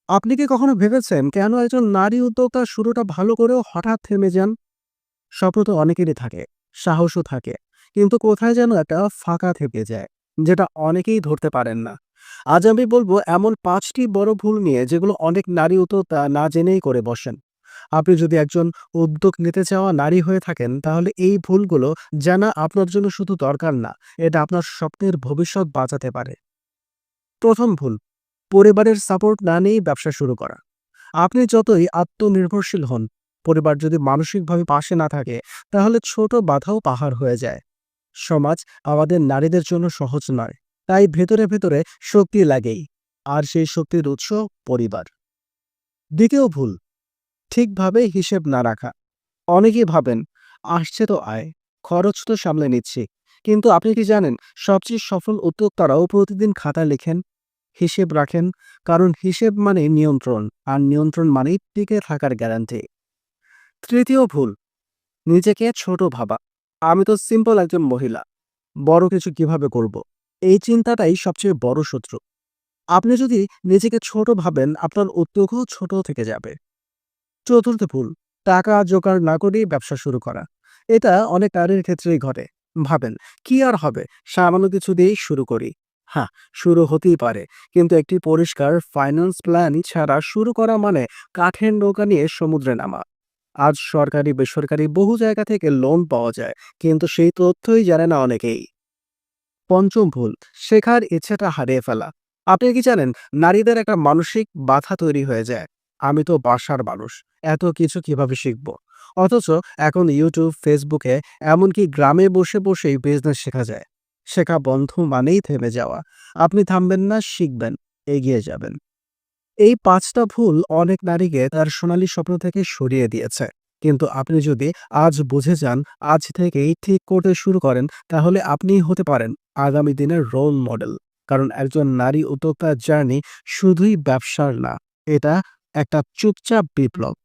আপনি কি কখনো ভেবেছেন কেন একজন নারী উদ্যোক্তার শুরুটা ভালো করেও হঠাৎ থেমে যান? স্বপ্ন তো অনেকেরই থাকে, সাহসও থাকে। কিন্তু কোথায় যেন একটা ফাঁকা থেকে যায়, যেটা অনেকেই ধরতে পারেন না। আজ আমি বলবো এমন ৫টি বড় ভুল নিয়ে যেগুলো অনেক নারী উদ্যোক্তা না জেনেই করে বসেন। আপনি যদি একজন উদ্যোগ নিতে চাওয়া নারী হয়ে থাকেন, তাহলে এই ভুলগুলো জানা আপনার জন্য শুধু দরকার না, এটা আপনার স্বপ্নের ভবিষ্যৎ বাঁচাতে পারে। প্রথম ভুল, পরিবারের সাপোর্ট না নিয়েই ব্যবসা শুরু করা। আপনি যতই আত্মনির্ভরশীল হন, পরিবার যদি মানসিকভাবে পাশে না থাকে, তাহলে ছোট বাধাও পাহাড় হয়ে যায়। সমাজ আমাদের নারীদের জন্য সহজ নয়, তাই ভেতরে ভেতরে শক্তি লাগেই। আর সেই শক্তির উৎস পরিবার। দ্বিতীয় ভুল, ঠিকভাবে হিসেব না রাখা। অনেকেই ভাবেন, আসছে তো আয়, খরচ তো সামলে নিচ্ছি। কিন্তু আপনি কি জানেন, সবচেয়ে সফল উদ্যোক্তারাও প্রতিদিন খাতা লেখেন, হিসেব রাখেন। কারণ হিসেব মানে নিয়ন্ত্রণ, আর নিয়ন্ত্রণ মানেই টিকে থাকার গ্যারান্টি। তৃতীয় ভুল, নিজেকে ছোট ভাবা। আমি তো সিম্পল একজন মহিলা, বড় কিছু কিভাবে করব, এই চিন্তাটাই সবচেয়ে বড় শত্রু। আপনি যদি নিজেকে ছোট ভাবেন, আপনার উদ্যোগও ছোট থেকে যাবে। চতুর্থ ভুল, টাকা জোগাড় না করেই ব্যবসা শুরু করা। এটা অনেক নারীর ক্ষেত্রেই ঘটে। ভাবেন, কি আর হবে, সামান্য কিছু দিয়েই শুরু করি। হ্যাঁ, শুরু হতেই পারে, কিন্তু একটি পরিষ্কার ফাইন্যান্স প্ল্যান ছাড়া শুরু করা মানে কাঠের নৌকা নিয়ে সমুদ্রে নামা। আজ সরকারি বেসরকারি বহু জায়গা থেকে লোন পাওয়া যায়, কিন্তু সেই তথ্যই জানে না অনেকেই। পঞ্চম ভুল, শেখার ইচ্ছেটা হারিয়ে ফেলা। আপনি কি জানেন, নারীদের একটা মানসিক বাধা তৈরি হয়ে যায়। আমি তো বাসার মানুষ, এত কিছু কিভাবে শিখব? অথচ এখন ইউটিউব, ফেসবুকে, এমনকি গ্রামে বসে বসেই বিজনেস শেখা যায়। শেখা বন্ধ মানেই থেমে যাওয়া। আপনি থামবেন না, শিখবেন, এগিয়ে যাবেন। এই ৫টা ভুল অনেক নারীকে তার সোনালী স্বপ্ন থেকে সরিয়ে দিয়েছে। কিন্তু আপনি যদি আজ বুঝে যান, আজ থেকেই ঠিক করতে শুরু করেন, তাহলে আপনিই হতে পারেন আগামী দিনের রোল মডেল। কারণ একজন নারী উদ্যোক্তার জার্নি শুধুই ব্যবসার না, এটা একটা চুপচাপ বিপ্লব।